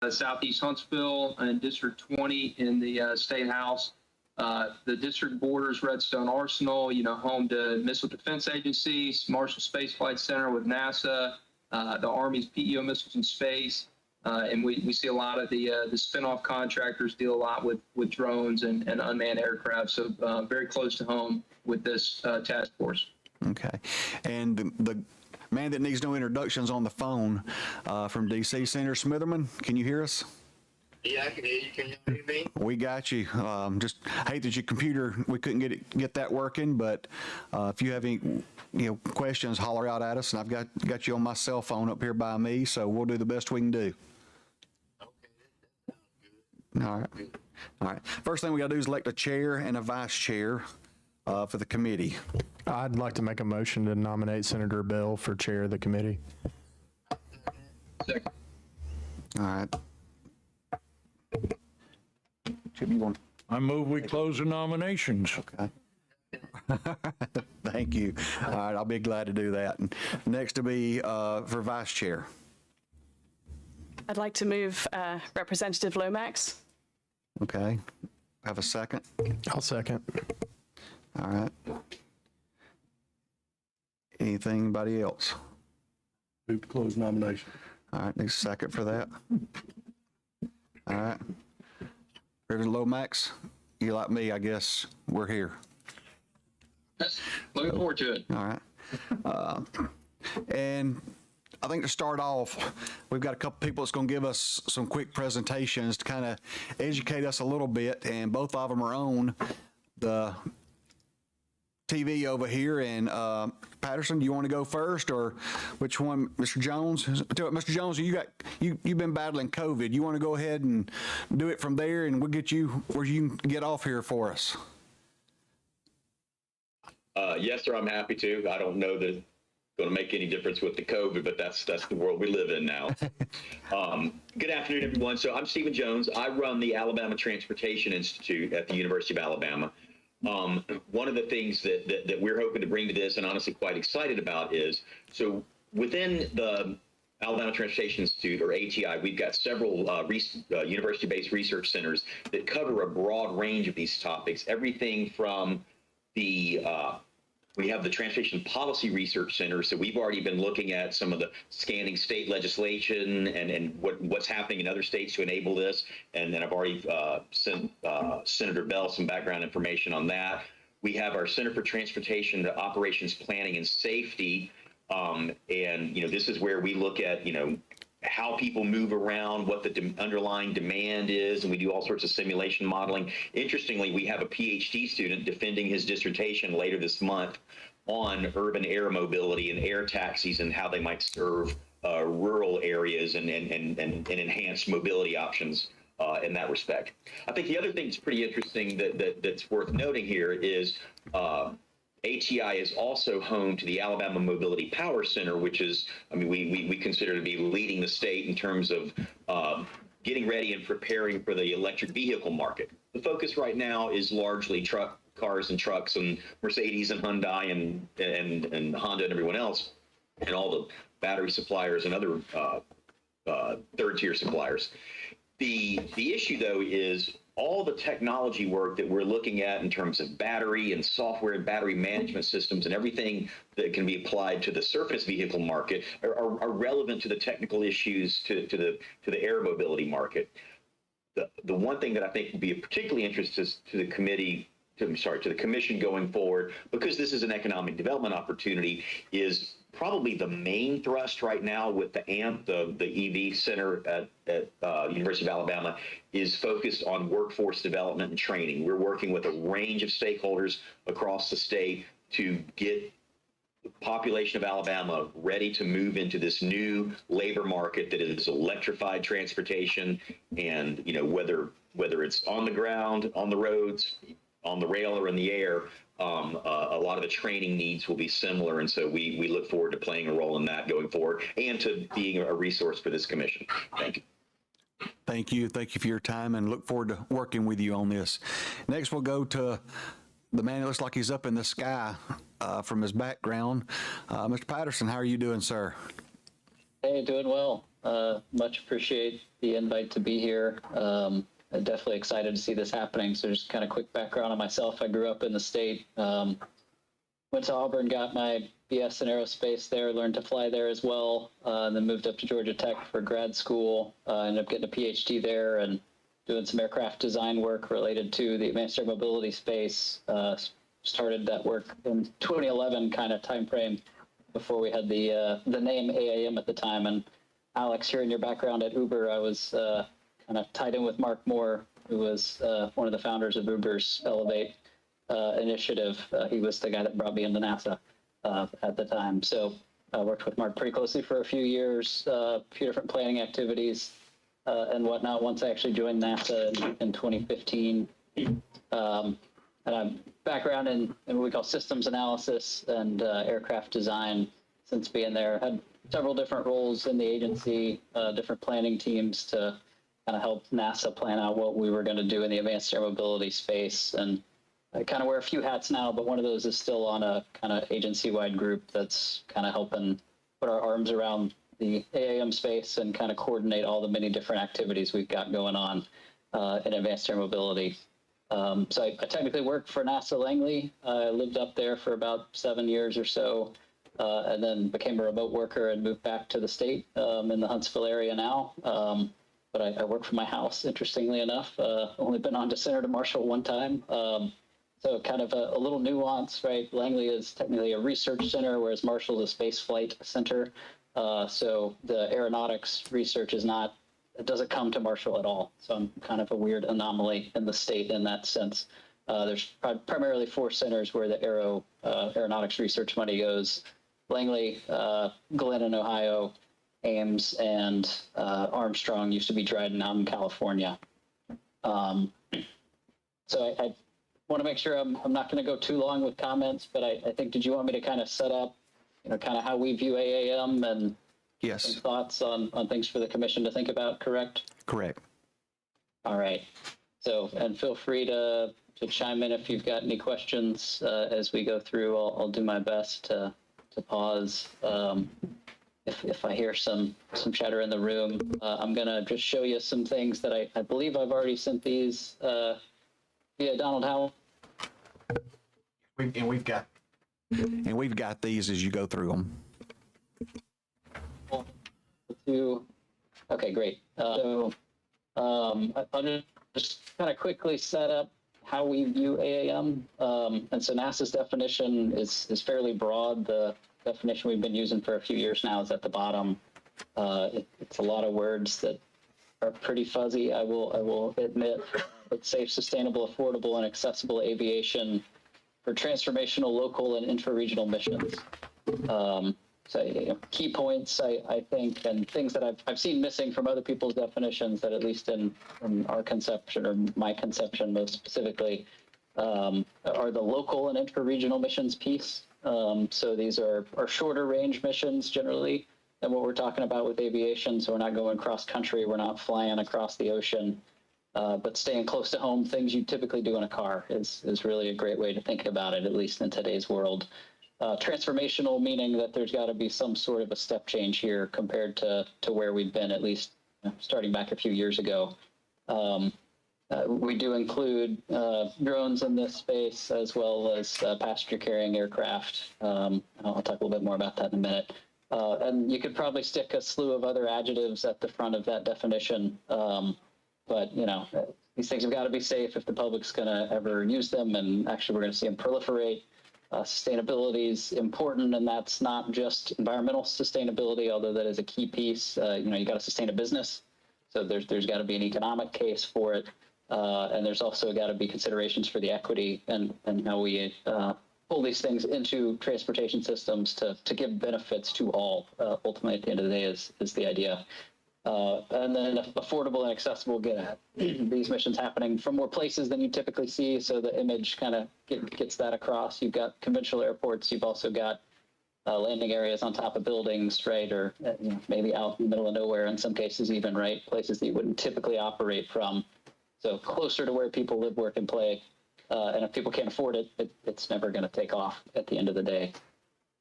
Southeast Huntsville and District 20 in the State House. The district borders Redstone Arsenal, home to Missile Defense Agency, Marshall Space Flight Center with NASA, the Army's PEO Missiles in Space. And we see a lot of the spinoff contractors deal a lot with drones and unmanned aircraft. So very close to home with this task force. Okay. And the man that needs no introductions on the phone from DC, Senator Smitherman, can you hear us? Yeah, I can hear you. Can you hear me? We got you. Just hate that your computer, we couldn't get that working, but if you have any questions, holler out at us, and I've got you on my cell phone up here by me, so we'll do the best we can do. Okay, that sounds good. All right. First thing we got to do is elect a chair and a vice chair for the committee. I'd like to make a motion to nominate Senator Bell for chair of the committee. Second. All right. Chip, you want? I move we close the nominations. Okay. Thank you. All right, I'll be glad to do that. And next to be for vice chair. I'd like to move Representative Lomax. Okay. Have a second? I'll second. All right. Anybody else? Move to close nomination. All right, need a second for that. All right. Reverend Lomax, you like me, I guess we're here. Looking forward to it. All right. And I think to start off, we've got a couple people that's going to give us some quick presentations to kind of educate us a little bit, and both of them are on the TV over here. And Patterson, do you want to go first, or which one? Mr. Jones? Mr. Jones, you've been battling COVID. You want to go ahead and do it from there, and we'll get you where you can get off here for us. Yes, sir. I'm happy to. I don't know that it's going to make any difference with the COVID, but that's the world we live in now. Good afternoon, everyone. So I'm Stephen Jones. I run the Alabama Transportation Institute at the University of Alabama. One of the things that we're hoping to bring to this, and honestly quite excited about, is so within the Alabama Transportation Institute, or ATI, we've got several university-based research centers that cover a broad range of these topics. Everything from we have the Transportation Policy Research Center, so we've already been looking at some of the scanning state legislation and what's happening in other states to enable this, and then I've already sent Senator Bell some background information on that. We have our Center for Transportation Operations Planning and Safety, and this is where we look at how people move around, what the underlying demand is, and we do all sorts of simulation modeling. Interestingly, we have a PhD student defending his dissertation later this month on urban air mobility and air taxis and how they might serve rural areas and enhance mobility options in that respect. I think the other thing that's pretty interesting that's worth noting here is ATI is also home to the Alabama Mobility Power Center, which is, we consider to be leading the state in terms of getting ready and preparing for the electric vehicle market. The focus right now is largely cars and trucks and Mercedes and Hyundai and Honda and everyone else, and all the battery suppliers and other third-tier suppliers. The issue, though, is all the technology work that we're looking at in terms of battery and software and battery management systems and everything that can be applied to the surface vehicle market are relevant to the technical issues to the air mobility market. The one thing that I think will be of particularly interest to the commission going forward, because this is an economic development opportunity, is probably the main thrust right now with the AMP, the EV Center at University of Alabama, is focused on workforce development and training. We're working with a range of stakeholders across the state to get the population of Alabama ready to move into this new labor market that is electrified transportation, and whether it's on the ground, on the roads, on the rail, or in the air. A lot of the training needs will be similar, and so we look forward to playing a role in that going forward and to being a resource for this commission. Thank you. Thank you. Thank you for your time, and look forward to working with you on this. Next, we'll go to the man that looks like he's up in the sky from his background. Mr. Patterson, how are you doing, sir? Hey, doing well. Much appreciate the invite to be here. I'm definitely excited to see this happening. So just kind of quick background on myself. I grew up in the state, went to Auburn, got my BS in aerospace there, learned to fly there as well, and then moved up to Georgia Tech for grad school, ended up getting a PhD there and doing some aircraft design work related to the advanced air mobility space. Started that work in 2011 kind of time frame before we had the name AAM at the time. And Alex, hearing your background at Uber, I was kind of tied in with Mark Moore, who was one of the founders of Uber's Elevate initiative. He was the guy that brought me into NASA at the time. So I worked with Mark pretty closely for a few years, a few different planning activities and whatnot. Once I actually joined NASA in 2015. And I'm background in what we call systems analysis and aircraft design. Since being there, had several different roles in the agency, different planning teams to kind of help NASA plan out what we were going to do in the advanced air mobility space. And I kind of wear a few hats now, but one of those is still on a kind of agency-wide group that's kind of helping put our arms around the AAM space and kind of coordinate all the many different activities we've got going on in advanced air mobility. So I technically worked for NASA Langley. I lived up there for about 7 years or so, and then became a remote worker and moved back to the state in the Huntsville area now. But I work from my house, interestingly enough. Only been on to Senator Marshall one time. So kind of a little nuance, right? Langley is technically a research center, whereas Marshall is a space flight center. So the aeronautics research is not, it doesn't come to Marshall at all. So I'm kind of a weird anomaly in the state in that sense. There's primarily 4 centers where the aeronautics research money goes. Langley, Glenn in Ohio, Ames, and Armstrong used to be Dryden out in California. So I want to make sure I'm not going to go too long with comments, but I think, did you want me to kind of set up, kind of how we view AAM and Yes, some thoughts on things for the commission to think about, correct? correct. All right. So, and feel free to chime in if you've got any questions as we go through. I'll do my best to pause. If I hear some chatter in the room, I'm going to just show you some things that I believe I've already sent these via Donald Howell. We've got these as you go through them. Okay, great. So I'll just kind of quickly set up how we view AAM. And so NASA's definition is fairly broad. The definition we've been using for a few years now is at the bottom. It's a lot of words that are pretty fuzzy, I will admit. It's safe, sustainable, affordable, and accessible aviation for transformational local and intra-regional missions. So key points, I think, and things that I've seen missing from other people's definitions that at least in our conception, or my conception most specifically, are the local and intra-regional missions piece. So these are shorter range missions generally than what we're talking about with aviation. So we're not going cross country, we're not flying across the ocean, but staying close to home, things you typically do in a car is really a great way to think about it, at least in today's world. Transformational, meaning that there's got to be some sort of a step change here compared to where we've been, at least starting back a few years ago. We do include drones in this space, as well as passenger carrying aircraft. I'll talk a little bit more about that in a minute. And you could probably stick a slew of other adjectives at the front of that definition. But, these things have got to be safe if the public's going to ever use them. And actually, we're going to see them proliferate. Sustainability is important, and that's not just environmental sustainability, although that is a key piece. You got to sustain a business. So there's got to be an economic case for it. And there's also got to be considerations for the equity and how we pull these things into transportation systems to give benefits to all. Ultimately, at the end of the day, is the idea. And then affordable and accessible, get at these missions happening from more places than you typically see. So the image kind of gets that across. You've got conventional airports. You've also got landing areas on top of buildings, right? Or maybe out in the middle of nowhere in some cases even, right? Places that you wouldn't typically operate from. So closer to where people live, work, and play. And if people can't afford it, it's never going to take off at the end of the day.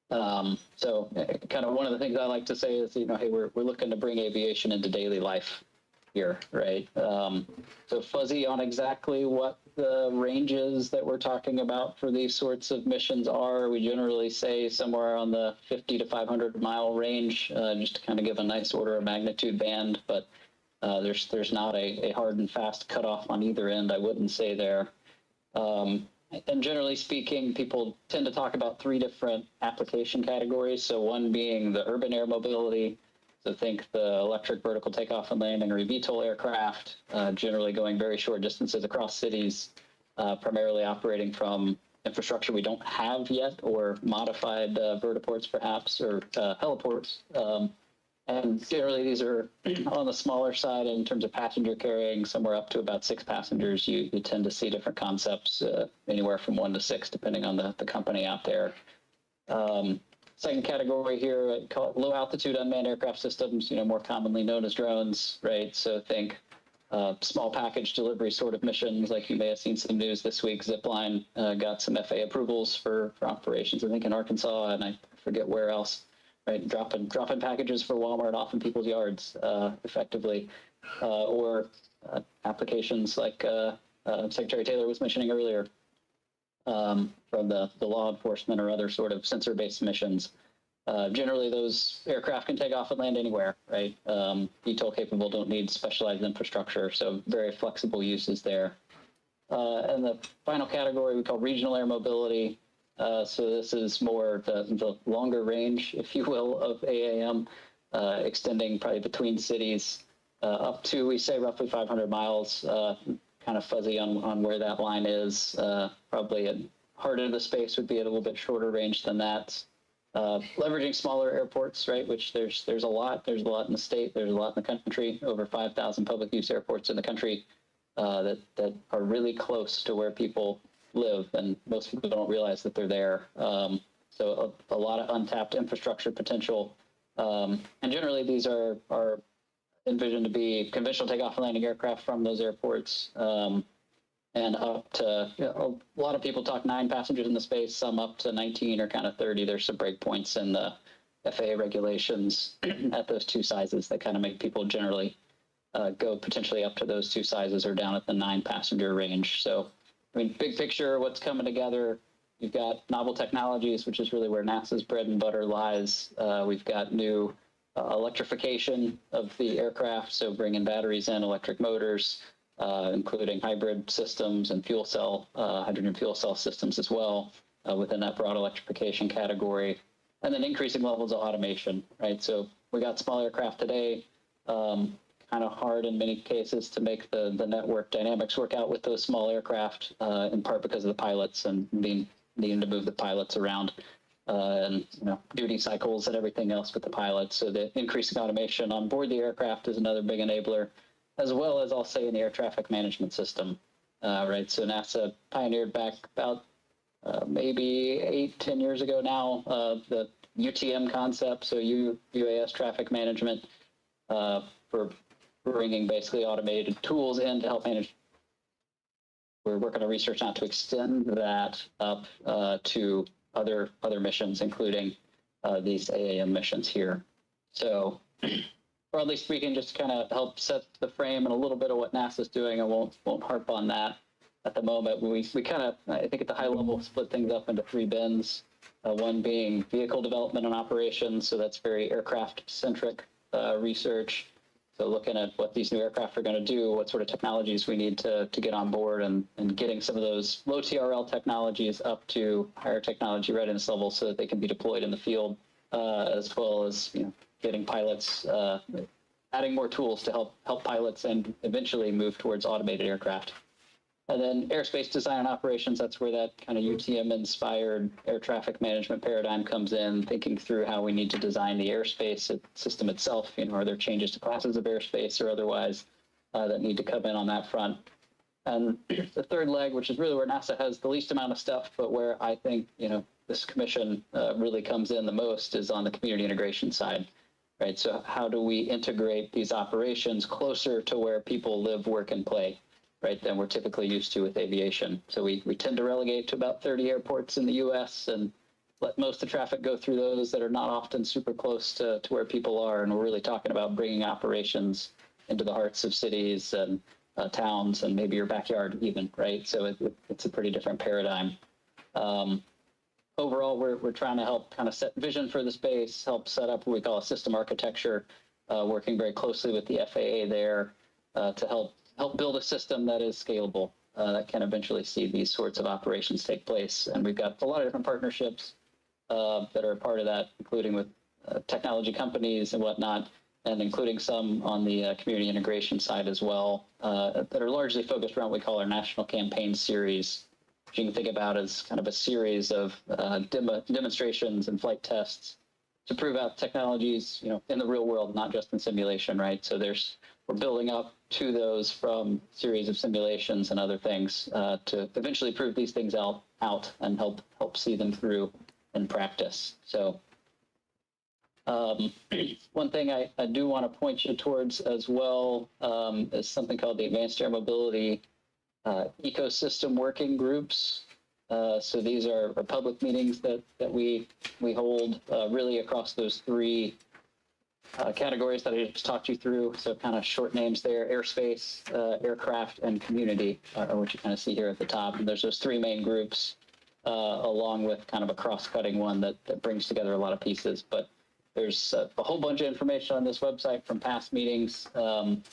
So kind of one of the things I like to say is, hey, we're looking to bring aviation into daily life here, right? So fuzzy on exactly what the ranges that we're talking about for these sorts of missions are. We generally say somewhere on the 50 to 500 mile range, just to kind of give a nice order of magnitude band, but there's not a hard and fast cutoff on either end, I wouldn't say there. And generally speaking, people tend to talk about three different application categories. So one being the urban air mobility. So think the electric vertical takeoff and landing or eVTOL aircraft, generally going very short distances across cities, primarily operating from infrastructure we don't have yet or modified vertiports perhaps or heliports. And generally, these are on the smaller side in terms of passenger carrying, somewhere up to about 6 passengers. You tend to see different concepts, anywhere from 1 to 6, depending on the company out there. Second category here, I call it low altitude unmanned aircraft systems, more commonly known as drones, right? So think small package delivery sort of missions, like you may have seen some news this week. Zipline got some FAA approvals for operations, I think in Arkansas, and I forget where else. Right, dropping packages for Walmart off in people's yards, effectively, or applications like Secretary Taylor was mentioning earlier, from the law enforcement or other sort of sensor-based missions. Generally, those aircraft can take off and land anywhere, right? VTOL capable, don't need specialized infrastructure, so very flexible uses there. And the final category we call regional air mobility. So this is more the longer range, if you will, of AAM, extending probably between cities up to, we say, roughly 500 miles, kind of fuzzy on where that line is. Probably a heart of the space would be at a little bit shorter range than that. Leveraging smaller airports, right, which there's a lot. There's a lot in the state. There's a lot in the country, over 5,000 public use airports in the country that are really close to where people live, and most people don't realize that they're there. So a lot of untapped infrastructure potential. And generally, these are envisioned to be conventional takeoff and landing aircraft from those airports, and up to, a lot of people talk 9 passengers in the space, some up to 19 or kind of 30. There's some breakpoints in the FAA regulations at those 2 sizes that kind of make people generally go potentially up to those 2 sizes or down at the 9 passenger range. So I mean, big picture, what's coming together, you've got novel technologies, which is really where NASA's bread and butter lies. We've got new electrification of the aircraft, so bringing batteries in, electric motors, including hybrid systems and fuel cell, hydrogen fuel cell systems as well, within that broad electrification category. And then increasing levels of automation, right? So we got small aircraft today, kind of hard in many cases to make the network dynamics work out with those small aircraft, in part because of the pilots and needing to move the pilots around, and duty cycles and everything else with the pilots. So the increasing automation on board the aircraft is another big enabler, as well as I'll say in the air traffic management system, right? So NASA pioneered back about maybe 8-10 years ago now the UTM concept, so UAS traffic management, for bringing basically automated tools in to help manage. We're working on research now to extend that up to other missions, including these AAM missions here. So broadly speaking, just to kind of help set the frame and a little bit of what NASA's doing, I won't harp on that at the moment. We kind of, I think at the high level, split things up into 3 bins. One being vehicle development and operations, so that's very aircraft-centric research. So looking at what these new aircraft are going to do, what sort of technologies we need to get on board, and getting some of those low TRL technologies up to higher technology readiness levels so that they can be deployed in the field, as well as getting pilots, adding more tools to help pilots and eventually move towards automated aircraft. And then airspace design and operations, that's where that kind of UTM-inspired air traffic management paradigm comes in, thinking through how we need to design the airspace system itself. Are there changes to classes of airspace or otherwise that need to come in on that front? And the third leg, which is really where NASA has the least amount of stuff, but where I think, this commission really comes in the most, is on the community integration side, right? So how do we integrate these operations closer to where people live, work, and play? Right, than we're typically used to with aviation. So we tend to relegate to about 30 airports in the U.S. and let most of the traffic go through those that are not often super close to where people are. And we're really talking about bringing operations into the hearts of cities and towns and maybe your backyard even, right? So it's a pretty different paradigm. Overall, we're trying to help kind of set vision for the space, help set up what we call a system architecture, working very closely with the FAA there to help build a system that is scalable, that can eventually see these sorts of operations take place. And we've got a lot of different partnerships that are a part of that, including with technology companies and whatnot, and including some on the community integration side as well, that are largely focused around what we call our national campaign series, which you can think about as kind of a series of demonstrations and flight tests to prove out technologies, in the real world, not just in simulation, right? So we're building up to those from series of simulations and other things to eventually prove these things out and help see them through in practice. So one thing I do want to point you towards as well is something called the Advanced Air Mobility Ecosystem Working Groups. So these are public meetings that we hold really across those three categories that I just talked you through. So kind of short names there: airspace, aircraft, and community are what you kind of see here at the top. And there's those three main groups along with kind of a cross-cutting one that brings together a lot of pieces. But there's a whole bunch of information on this website from past meetings, and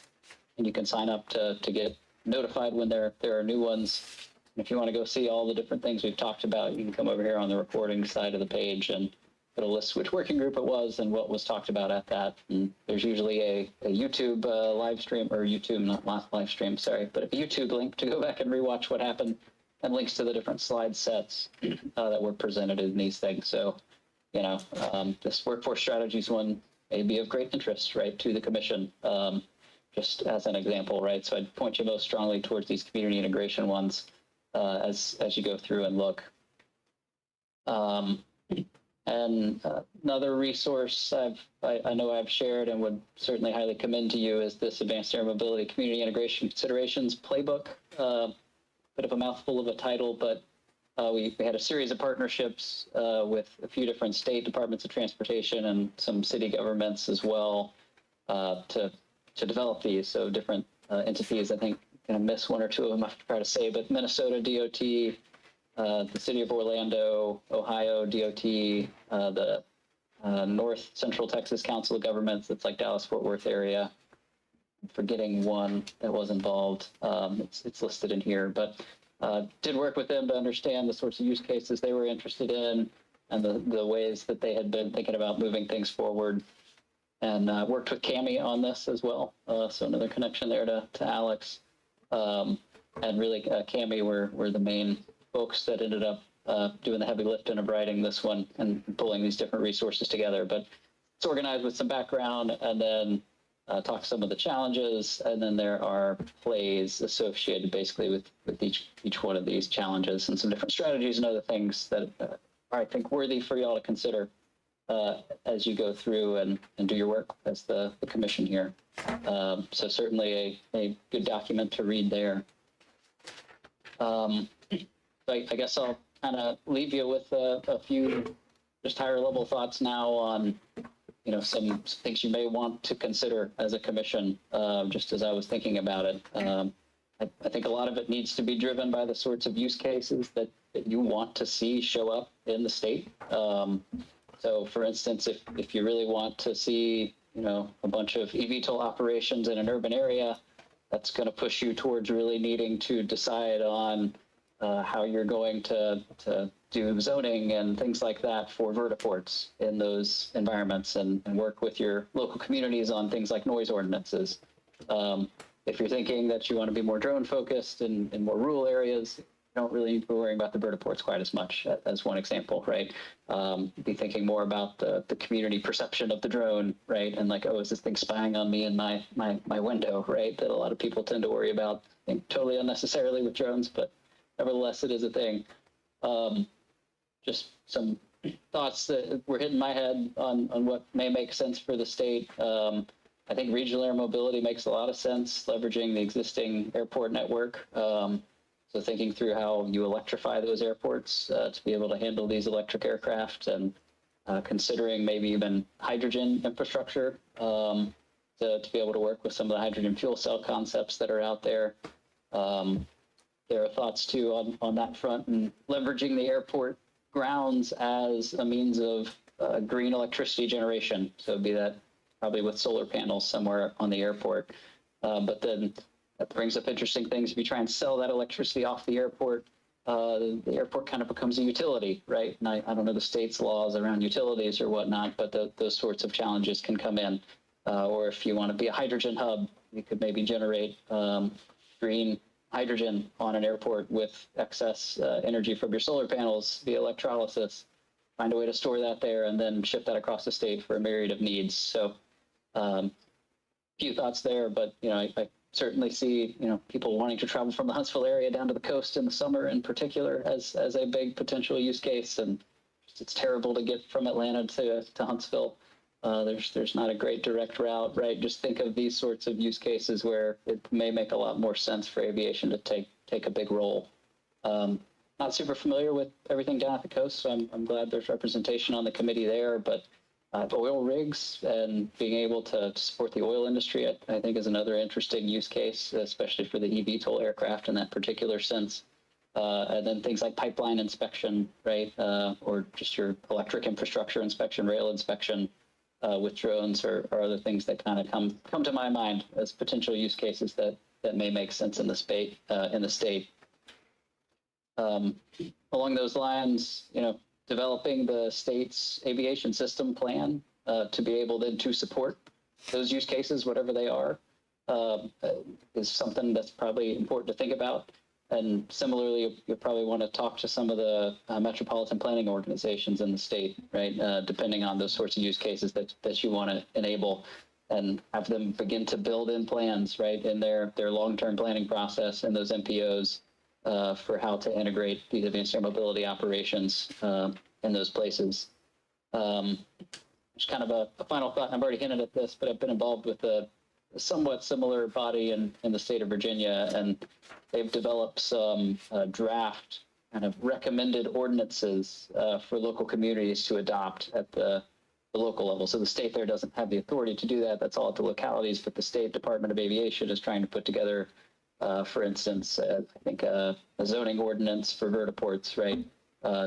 you can sign up to get notified when there are new ones. And if you want to go see all the different things we've talked about, you can come over here on the recording side of the page and it'll list which working group it was and what was talked about at that. And there's usually a YouTube live stream, or YouTube, not live stream, sorry, but a YouTube link to go back and rewatch what happened, and links to the different slide sets that were presented in these things. So, this workforce strategies one may be of great interest, right, to the commission. Just as an example, right? So I'd point you most strongly towards these community integration ones as you go through and look. And another resource I know I've shared and would certainly highly commend to you is this Advanced Air Mobility Community Integration Considerations Playbook. Bit of a mouthful of a title, but we had a series of partnerships with a few different state departments of transportation and some city governments as well to develop these. So different entities, I think I'm going to miss one or two of them I have to try to say, but Minnesota DOT, the City of Orlando, Ohio DOT, the North Central Texas Council of Governments, that's like Dallas-Fort Worth area. I'm forgetting one that was involved. It's listed in here, but did work with them to understand the sorts of use cases they were interested in and the ways that they had been thinking about moving things forward. And worked with Cami on this as well. So another connection there to Alex. And really, Cami were the main folks that ended up doing the heavy lifting of writing this one and pulling these different resources together. But it's organized with some background, and then talk some of the challenges, and then there are plays associated basically with each one of these challenges, and some different strategies and other things that are, I think, worthy for y'all to consider as you go through and do your work as the commission here. So certainly a good document to read there. I guess I'll kind of leave you with a few just higher level thoughts now on, some things you may want to consider as a commission, just as I was thinking about it. I think a lot of it needs to be driven by the sorts of use cases that you want to see show up in the state. So, for instance, if you really want to see, a bunch of eVTOL operations in an urban area, that's going to push you towards really needing to decide on how you're going to do zoning and things like that for vertiports in those environments, and work with your local communities on things like noise ordinances. If you're thinking that you want to be more drone focused in more rural areas, don't really need to be worrying about the vertiports quite as much, as one example, right? Be thinking more about the community perception of the drone, right? And like, oh, is this thing spying on me in my window, right? That a lot of people tend to worry about, I think, totally unnecessarily with drones, but nevertheless, it is a thing. Just some thoughts that were hitting my head on what may make sense for the state. I think regional air mobility makes a lot of sense, leveraging the existing airport network. So thinking through how you electrify those airports to be able to handle these electric aircraft, and considering maybe even hydrogen infrastructure to be able to work with some of the hydrogen fuel cell concepts that are out there. There are thoughts too on that front, and leveraging the airport grounds as a means of green electricity generation. So be that probably with solar panels somewhere on the airport. But then that brings up interesting things. If you try and sell that electricity off the airport kind of becomes a utility, right? And I don't know the state's laws around utilities or whatnot, but those sorts of challenges can come in. Or if you want to be a hydrogen hub, you could maybe generate green hydrogen on an airport with excess energy from your solar panels via electrolysis. Find a way to store that there and then ship that across the state for a myriad of needs. So few thoughts there, but I certainly see people wanting to travel from the Huntsville area down to the coast in the summer in particular as a big potential use case. And it's terrible to get from Atlanta to Huntsville. There's not a great direct route, right? Just think of these sorts of use cases where it may make a lot more sense for aviation to take a big role. Not super familiar with everything down at the coast, so I'm glad there's representation on the committee there. But oil rigs and being able to support the oil industry, I think, is another interesting use case, especially for the eVTOL aircraft in that particular sense. And then things like pipeline inspection, right? Or just your electric infrastructure inspection, rail inspection with drones or other things that kind of come to my mind as potential use cases that may make sense in the state. Along those lines, developing the state's aviation system plan to be able then to support those use cases, whatever they are, is something that's probably important to think about. And similarly, you'll probably want to talk to some of the metropolitan planning organizations in the state, right? Depending on those sorts of use cases that you want to enable, and have them begin to build in plans, right, in their long-term planning process and those MPOs for how to integrate these advanced air mobility operations in those places. Just kind of a final thought, and I've already hinted at this, but I've been involved with a somewhat similar body in the state of Virginia, and they've developed some draft kind of recommended ordinances for local communities to adopt at the local level. So the state there doesn't have the authority to do that. That's all at the localities, but the State Department of Aviation is trying to put together, for instance, I think a zoning ordinance for vertiports, right,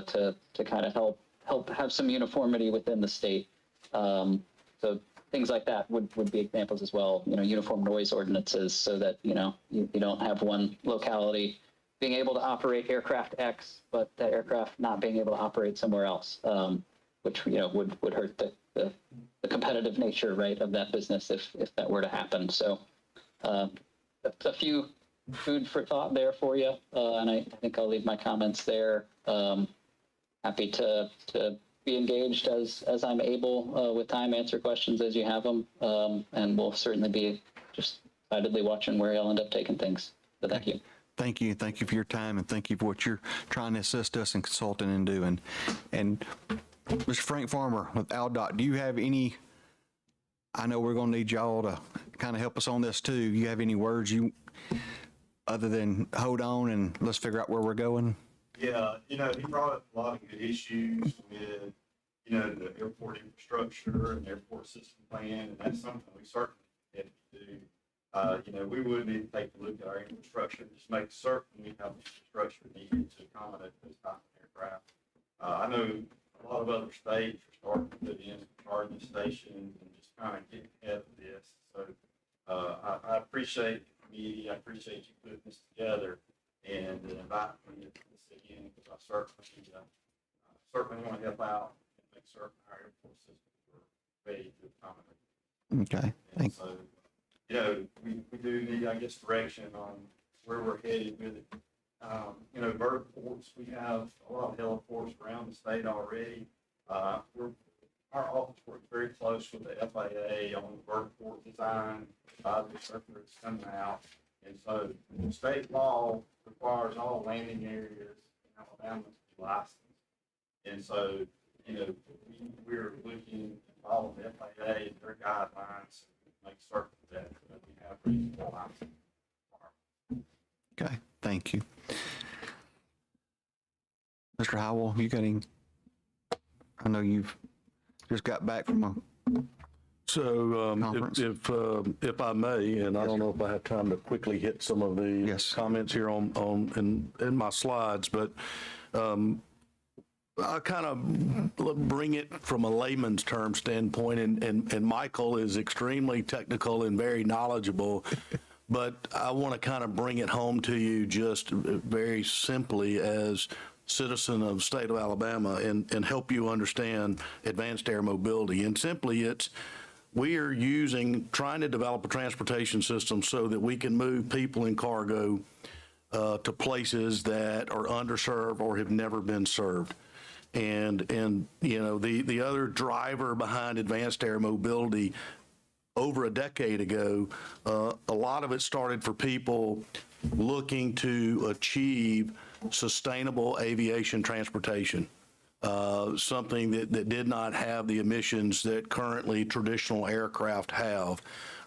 to kind of help have some uniformity within the state. So things like that would be examples as well, uniform noise ordinances, so that, you don't have one locality being able to operate aircraft X, but that aircraft not being able to operate somewhere else, which, would hurt the competitive nature, right, of that business if that were to happen. So a few food for thought there for you. And I think I'll leave my comments there. Happy to be engaged as I'm able with time, answer questions as you have them. And we'll certainly be just excitedly watching where y'all end up taking things. So thank you. Thank you. Thank you for your time, and thank you for what you're trying to assist us in consulting and doing. And Mr. Frank Farmer with ALDOT, do you have any, I know we're going to need y'all to kind of help us on this too. You have any words other than hold on and let's figure out where we're going? Yeah, he brought up a lot of good issues with, the airport infrastructure and airport system plan, and that's something we certainly have to do. We would need to take a look at our infrastructure, just make certain we have the infrastructure needed to accommodate those type of aircraft. I know a lot of other states are starting to put in charging stations and just kind of get ahead of this. So I appreciate the committee. I appreciate you putting this together and inviting me to this again, because I certainly want to help out and make certain our airport systems are ready to accommodate. Okay. And so, we do need, I guess, direction on where we're headed with it. Vertiports, we have a lot of heliports around the state already. Our office works very close with the FAA on the vertiport design, the circulars coming out. And so state law requires all landing areas in Alabama to be licensed. And so, we're looking at all of the FAA and their guidelines to make certain that we have reasonable license. Okay. Thank you. Mr. Howell, you got any? I know you've just got back from a So Conference. if I may, and I don't know if I have time to quickly hit some of the Yes. comments here in my slides, but I kind of bring it from a layman's term standpoint, and Michael is extremely technical and very knowledgeable, but I want to kind of bring it home to you just very simply as citizen of the state of Alabama and help you understand advanced air mobility. And simply we are trying to develop a transportation system so that we can move people and cargo to places that are underserved or have never been served. And you know, the other driver behind advanced air mobility over a decade ago, a lot of it started for people looking to achieve sustainable aviation transportation, something that did not have the emissions that currently traditional aircraft have.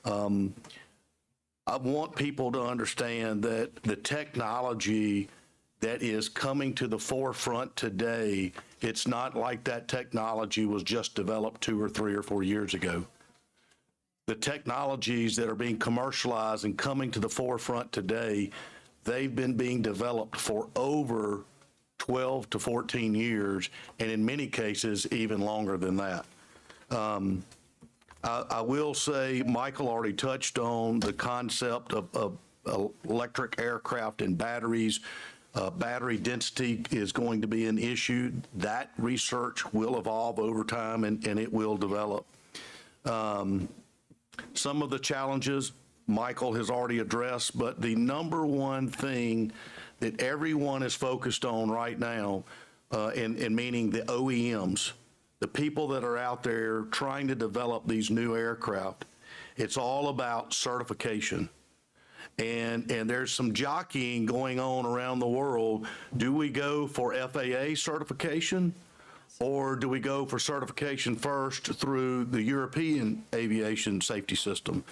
I want people to understand that the technology that is coming to the forefront today, it's not like that technology was just developed 2 or 3 or 4 years ago. The technologies that are being commercialized and coming to the forefront today, they've been being developed for over 12 to 14 years, and in many cases, even longer than that. I will say, Michael already touched on the concept of electric aircraft and batteries. Battery density is going to be an issue. That research will evolve over time, and it will develop. Some of the challenges Michael has already addressed, but the number one thing that everyone is focused on right now, and meaning the OEMs, the people that are out there trying to develop these new aircraft, it's all about certification. And there's some jockeying going on around the world. Do we go for FAA certification, or do we go for certification first through the European aviation safety system?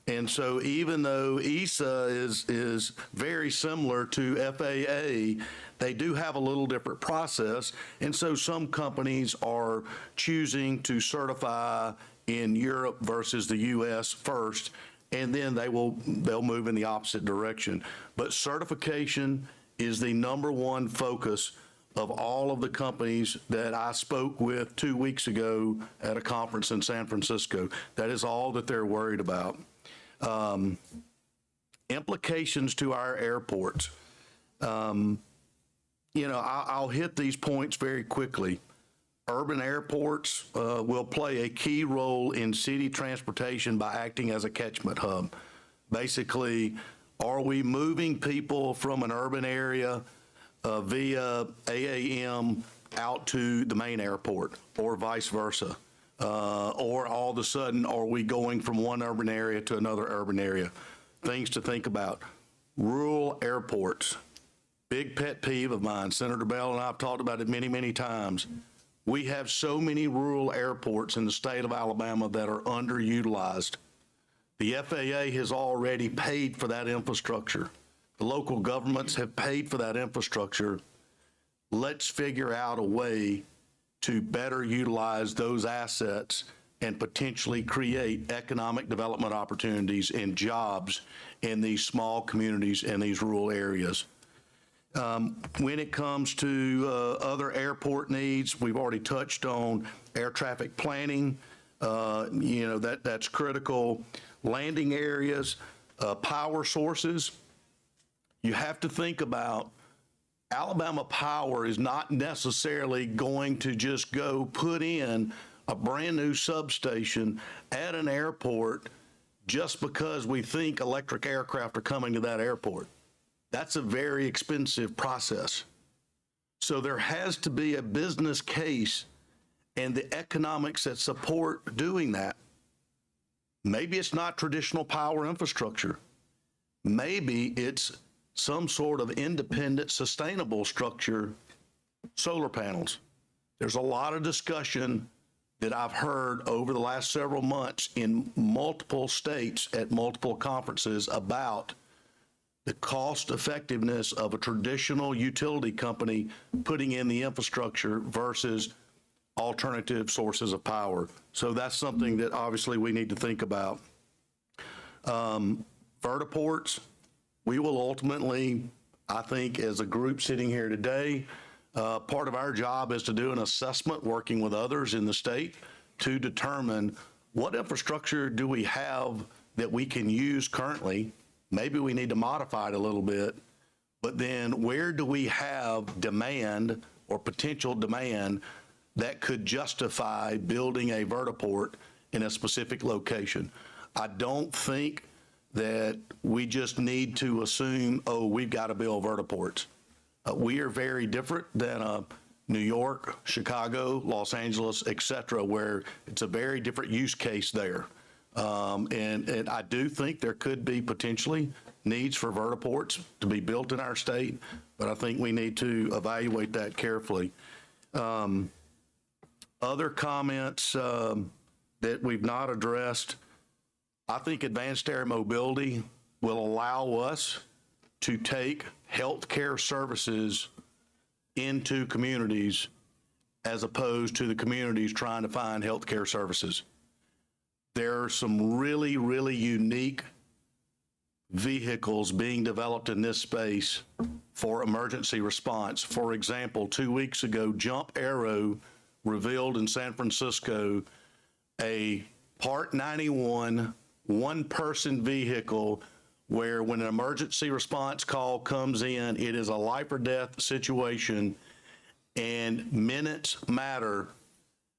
And so even though EASA is very similar to FAA, they do have a little different process. And so some companies are choosing to certify in Europe versus the US first, and then they'll move in the opposite direction. But certification is the number one focus of all of the companies that I spoke with 2 weeks ago at a conference in San Francisco. That is all that they're worried about. Implications to our airports. You know, I'll hit these points very quickly. Urban airports will play a key role in city transportation by acting as a catchment hub. Basically, are we moving people from an urban area via AAM out to the main airport, or vice versa? Or all of a sudden, are we going from one urban area to another urban area? Things to think about. Rural airports, big pet peeve of mine. Senator Bell and I have talked about it many, many times. We have so many rural airports in the state of Alabama that are underutilized. The FAA has already paid for that infrastructure. The local governments have paid for that infrastructure. Let's figure out a way to better utilize those assets and potentially create economic development opportunities and jobs in these small communities and these rural areas. When it comes to other airport needs, we've already touched on air traffic planning. You know, that's critical. Landing areas, power sources. You have to think about Alabama Power is not necessarily going to just go put in a brand new substation at an airport just because we think electric aircraft are coming to that airport. That's a very expensive process. So there has to be a business case and the economics that support doing that. Maybe it's not traditional power infrastructure. Maybe it's some sort of independent, sustainable structure, solar panels. There's a lot of discussion that I've heard over the last several months in multiple states at multiple conferences about the cost effectiveness of a traditional utility company putting in the infrastructure versus alternative sources of power. So that's something that obviously we need to think about. Vertiports, we will ultimately, I think, as a group sitting here today, part of our job is to do an assessment working with others in the state to determine what infrastructure do we have that we can use currently. Maybe we need to modify it a little bit, but then where do we have demand or potential demand that could justify building a vertiport in a specific location? I don't think that we just need to assume, oh, we've got to build vertiports. We are very different than New York, Chicago, Los Angeles, et cetera, where it's a very different use case there. And I do think there could be potentially needs for vertiports to be built in our state, but I think we need to evaluate that carefully. Other comments that we've not addressed, I think advanced air mobility will allow us to take healthcare services into communities as opposed to the communities trying to find healthcare services. There are some really, really unique vehicles being developed in this space for emergency response. For example, 2 weeks ago, Jump Aero revealed in San Francisco a Part 91 one-person vehicle where when an emergency response call comes in, it is a life or death situation and minutes matter.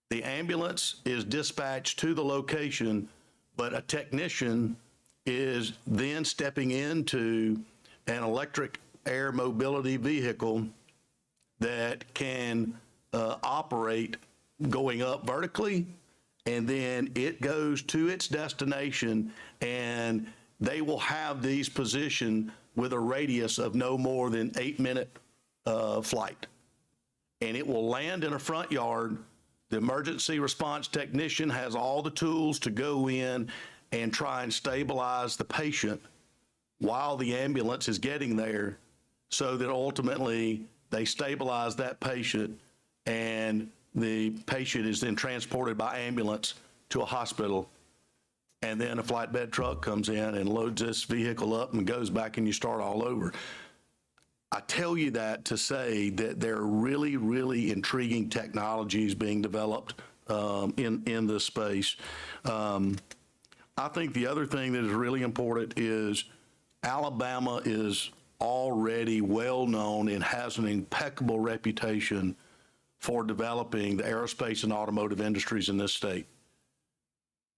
The ambulance is dispatched to the location, but a technician is then stepping into an electric air mobility vehicle that can operate going up vertically, and then it goes to its destination, and they will have these positioned with a radius of no more than 8-minute flight. And it will land in a front yard. The emergency response technician has all the tools to go in and try and stabilize the patient while the ambulance is getting there, so that ultimately they stabilize that patient and the patient is then transported by ambulance to a hospital. And then a flatbed truck comes in and loads this vehicle up and goes back and you start all over. I tell you that to say that there are really, really intriguing technologies being developed in this space. I think the other thing that is really important is Alabama is already well known and has an impeccable reputation for developing the aerospace and automotive industries in this state.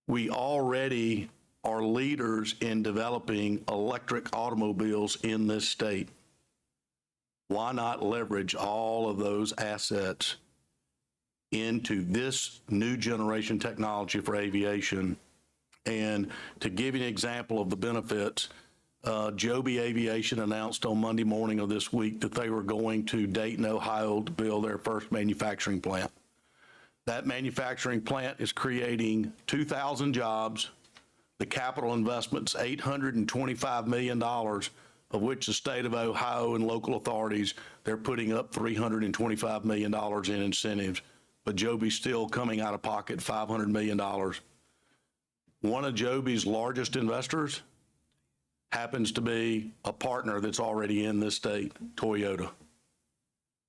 We already are leaders in developing electric automobiles in this state. Why not leverage all of those assets into this new generation technology for aviation? And to give you an example of the benefits, Joby Aviation announced on Monday morning of this week that they were going to Dayton, Ohio to build their first manufacturing plant. That manufacturing plant is creating 2,000 jobs. The capital investment's $825 million, of which the state of Ohio and local authorities, they're putting up $325 million in incentives. But Joby's still coming out of pocket $500 million. One of Joby's largest investors happens to be a partner that's already in this state, Toyota.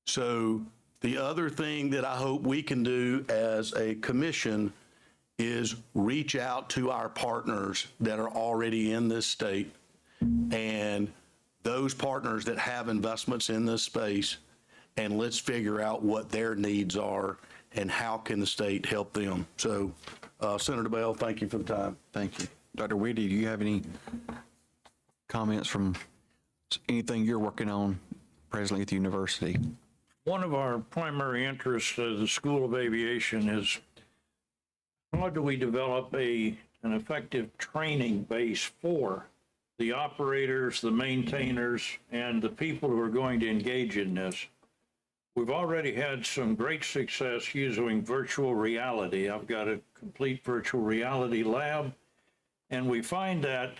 So the other thing that I hope we can do as a commission is reach out to our partners that are already in this state and those partners that have investments in this space, and let's figure out what their needs are and how can the state help them. So Senator Bell, thank you for the time. Thank you. Dr. Whitty, do you have any comments from anything you're working on presently at the university? One of our primary interests as the School of Aviation is how do we develop an effective training base for the operators, the maintainers, and the people who are going to engage in this. We've already had some great success using virtual reality. I've got a complete virtual reality lab, and we find that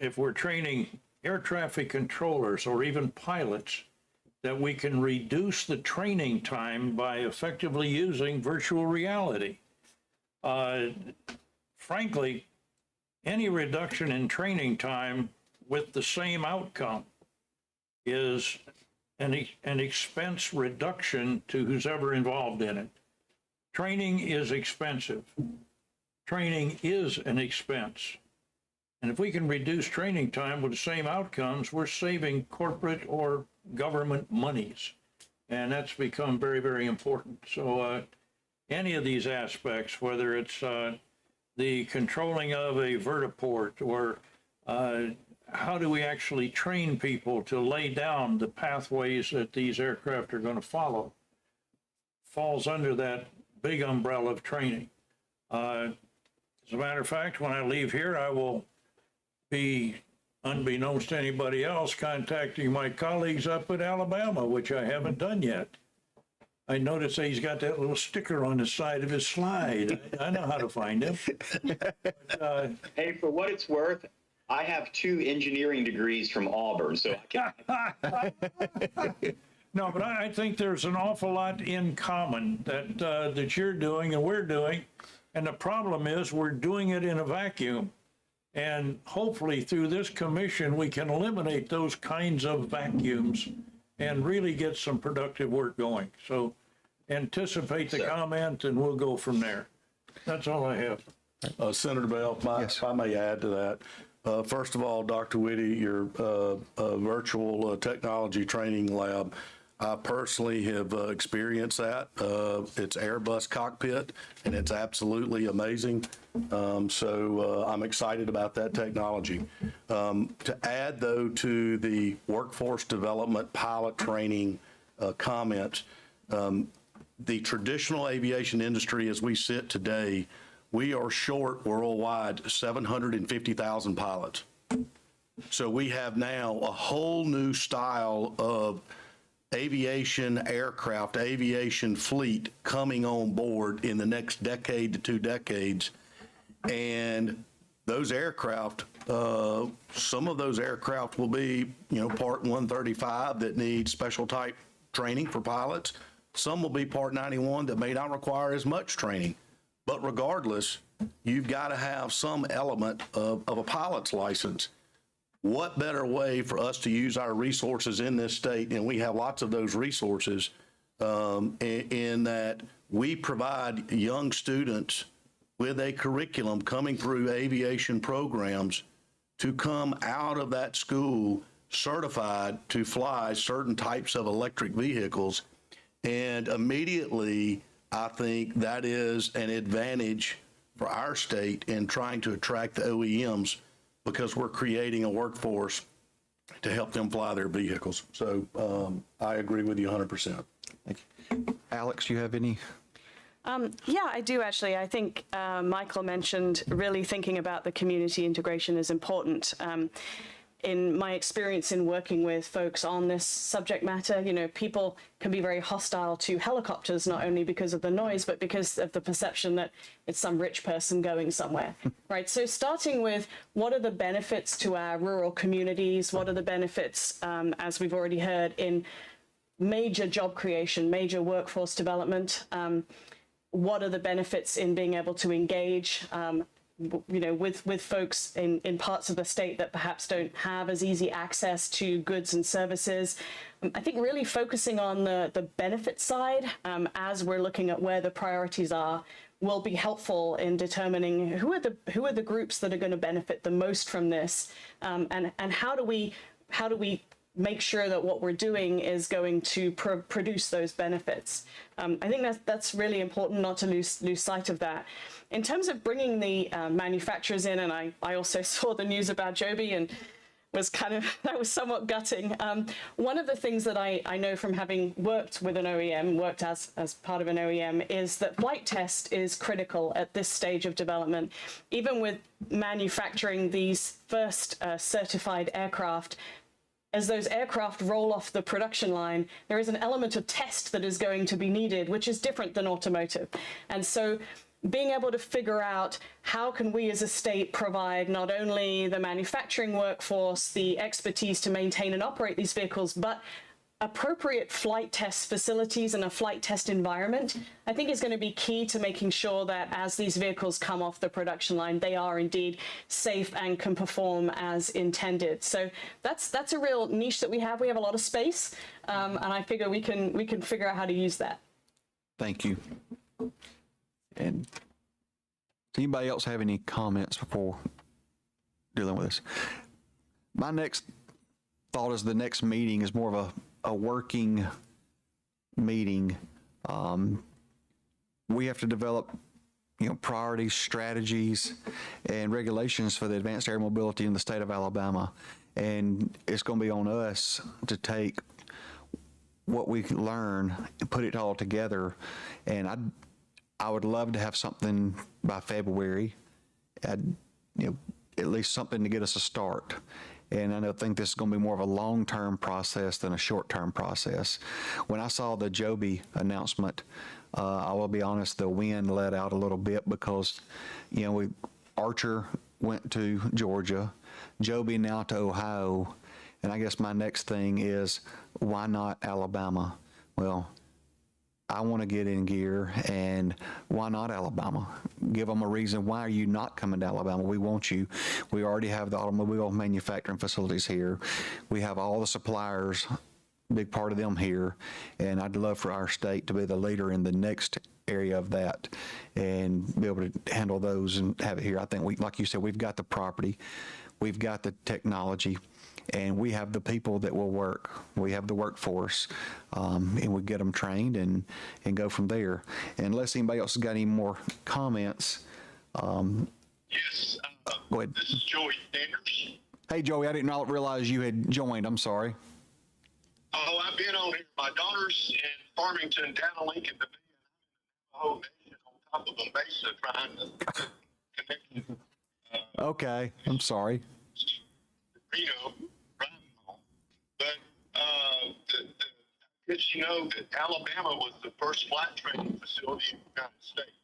if we're training air traffic controllers or even pilots, that we can reduce the training time by effectively using virtual reality. Frankly, any reduction in training time with the same outcome is an expense reduction to who's ever involved in it. Training is expensive. Training is an expense. And if we can reduce training time with the same outcomes, we're saving corporate or government monies. And that's become very, very important. So any of these aspects, whether it's the controlling of a vertiport or how do we actually train people to lay down the pathways that these aircraft are going to follow, falls under that big umbrella of training. As a matter of fact, when I leave here, I will be, unbeknownst to anybody else, contacting my colleagues up at Alabama, which I haven't done yet. I noticed that he's got that little sticker on the side of his slide. I know how to find him. But, Hey, for what it's worth, I have 2 engineering degrees from Auburn, so I can. no, but I think there's an awful lot in common that that you're doing and we're doing. And the problem is we're doing it in a vacuum. And hopefully through this commission, we can eliminate those kinds of vacuums and really get some productive work going. So anticipate the comment and we'll go from there. That's all I have. Senator Bell, if I may add to that. First of all, Dr. Whitty, your virtual technology training lab, I personally have experienced that. It's Airbus cockpit, and it's absolutely amazing. So I'm excited about that technology. To add, though, to the workforce development pilot training comments, the traditional aviation industry as we sit today, we are short worldwide 750,000 pilots. So we have now a whole new style of aviation aircraft, aviation fleet coming on board in the next decade to 2 decades. And those aircraft, some of those aircraft will be, Part 135 that need special type training for pilots. Some will be Part 91 that may not require as much training. But regardless, you've got to have some element of a pilot's license. What better way for us to use our resources in this state, and we have lots of those resources, in that we provide young students with a curriculum coming through aviation programs to come out of that school certified to fly certain types of electric vehicles. And immediately, I think that is an advantage for our state in trying to attract the OEMs, because we're creating a workforce to help them fly their vehicles. So I agree with you 100%. Thank you. Alex, you have any? Yeah, I do actually. I think Michael mentioned really thinking about the community integration is important. In my experience in working with folks on this subject matter, people can be very hostile to helicopters, not only because of the noise, but because of the perception that it's some rich person going somewhere, right? So starting with what are the benefits to our rural communities? What are the benefits, as we've already heard, in major job creation, major workforce development? What are the benefits in being able to engage with folks in parts of the state that perhaps don't have as easy access to goods and services? I think really focusing on the benefit side as we're looking at where the priorities are will be helpful in determining who are the groups that are going to benefit the most from this, and how do we make sure that what we're doing is going to produce those benefits. I think that's really important, not to lose sight of that. In terms of bringing the manufacturers in, and I also saw the news about Joby and that was somewhat gutting. One of the things that I know from having worked with an OEM, worked as part of an OEM, is that flight test is critical at this stage of development. Even with manufacturing these first certified aircraft, as those aircraft roll off the production line, there is an element of test that is going to be needed, which is different than automotive. And so being able to figure out how can we as a state provide not only the manufacturing workforce, the expertise to maintain and operate these vehicles, but appropriate flight test facilities and a flight test environment, I think is going to be key to making sure that as these vehicles come off the production line, they are indeed safe and can perform as intended. So that's a real niche that we have. We have a lot of space, and I figure we can figure out how to use that. Thank you. And does anybody else have any comments before dealing with this? My next thought is the next meeting is more of a working meeting. We have to develop, priorities, strategies, and regulations for the advanced air mobility in the state of Alabama. And it's going to be on us to take what we can learn and put it all together. And I would love to have something by February, at least something to get us a start. And I think this is going to be more of a long-term process than a short-term process. When I saw the Joby announcement, I will be honest, the wind let out a little bit because, Archer went to Georgia, Joby now to Ohio, and I guess my next thing is, why not Alabama? Well, I want to get in gear, and why not Alabama? Give them a reason. Why are you not coming to Alabama? We want you. We already have the automobile manufacturing facilities here. We have all the suppliers, big part of them here, and I'd love for our state to be the leader in the next area of that and be able to handle those and have it here. I think like you said, we've got the property, we've got the technology, and we have the people that will work. We have the workforce, and we get them trained and go from there. And unless anybody else has got any more comments. Yes. Go ahead. This is Joey Sanders. Hey, Joey, I didn't realize you had joined. I'm sorry. Oh, I've been on here. My daughter's in Farmington, down in Lincoln, the whole nation on top of a mesa trying to connect you. Okay, I'm sorry. Riding home. But did you know that Alabama was the first flight training facility in the United States?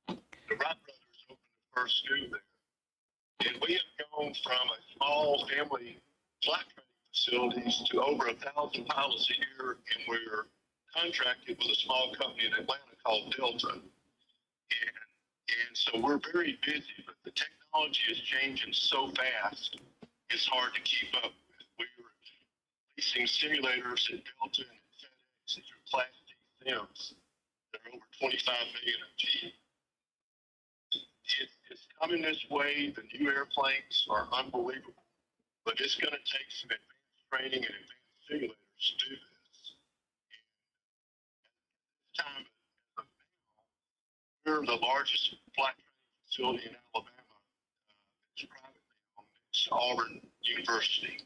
The Wright brothers opened the first school there. And we have gone from a small family flight training facilities to over 1,000 pilots a year, and we're contracted with a small company in Atlanta called Delta. And so we're very busy, but the technology is changing so fast, it's hard to keep up with. We're leasing simulators at Delta and at FedEx that are Class D sims. They're over 25 million a G. It's coming this way. The new airplanes are unbelievable, but it's going to take some advanced training and advanced simulators to do this. And at this time, we're the largest flight training facility in Alabama. It's privately owned. It's Auburn University,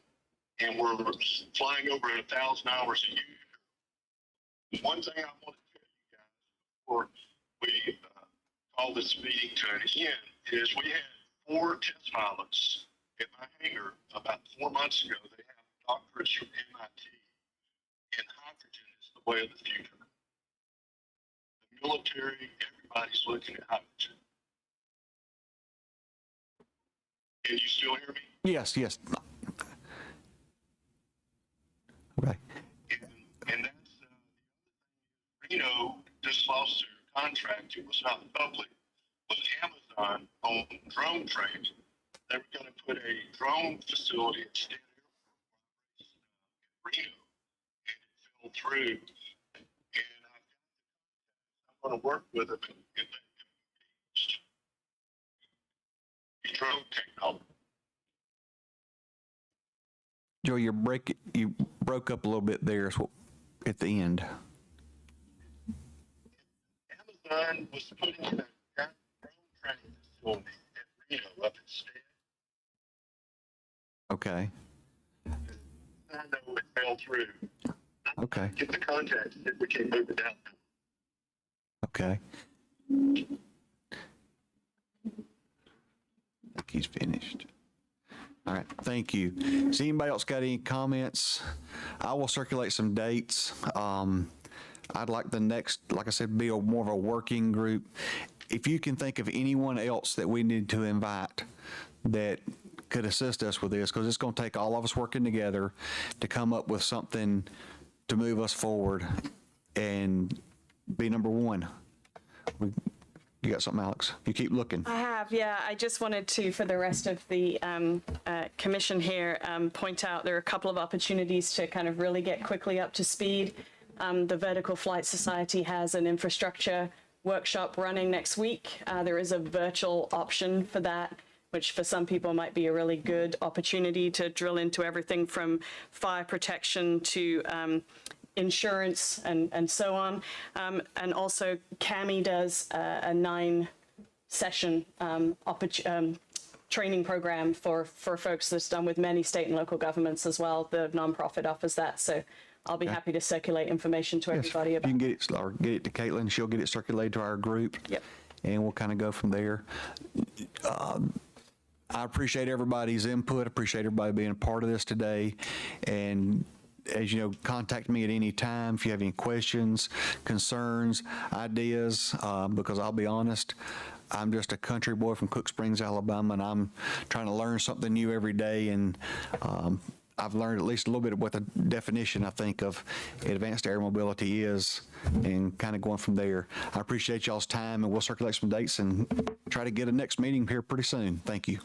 and we're flying over 1,000 hours a year. One thing I want to tell you guys before we call this meeting to an end is we had 4 test pilots at my hangar about 4 months ago. They have doctorates from MIT, and hydrogen is the way of the future. The military, everybody's looking at hydrogen. Can you still hear me? Yes. Okay. And that's Reno just lost their contract. It was not public. With Amazon on drone training, they were going to put a drone facility at State Airport in Reno, and it fell through. And I'm going to work with them and let them use drone technology. Joe, you broke up a little bit there at the end. Amazon was putting in a drone training facility at Reno up at State. Okay. I know it fell through. Okay. Get the contact if we can't move it down. Okay. I think he's finished. All right, thank you. Has anybody else got any comments? I will circulate some dates. I'd like the next, like I said, be more of a working group. if you can think of anyone else that we need to invite that could assist us with this, because it's going to take all of us working together to come up with something to move us forward and be number one. You got something, Alex? You keep looking. I have, yeah. I just wanted to, for the rest of the commission here, point out there are a couple of opportunities to kind of really get quickly up to speed. The Vertical Flight Society has an infrastructure workshop running next week. There is a virtual option for that, which for some people might be a really good opportunity to drill into everything from fire protection to insurance and so on. And also CAMI does a 9-session training program for folks that's done with many state and local governments as well. The nonprofit offers that. So I'll be happy to circulate information to everybody You about can get it, or get it to Caitlin. She'll get it circulated to our group. Yep. And we'll kind of go from there. I appreciate everybody's input. Appreciate everybody being a part of this today. And as you know, contact me at any time if you have any questions, concerns, ideas, because I'll be honest, I'm just a country boy from Cook Springs, Alabama, and I'm trying to learn something new every day. And I've learned at least a little bit of what the definition, I think, of advanced air mobility is, and kind of going from there. I appreciate y'all's time, and we'll circulate some dates and try to get a next meeting here pretty soon. Thank you.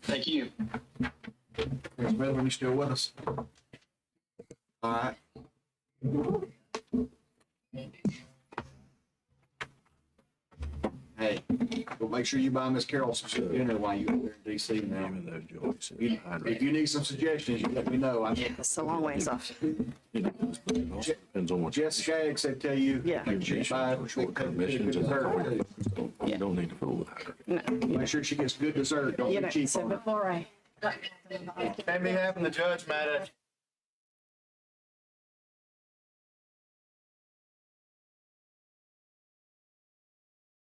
Thank you. Ms. Miller, you still with us? All right. Hey, well, make sure you buy Miss Carol some dinner while you're there in DC now. If you need some suggestions, you let me know. It's a long ways off. Depends on what. Jess Skaggs, they tell you. Yeah. Make sure you buy Short-term missions and dessert. you don't need to fool with her. No, Make sure she gets good dessert. Don't you be know, cheap so on it. before I Can't be having the judge mad at you.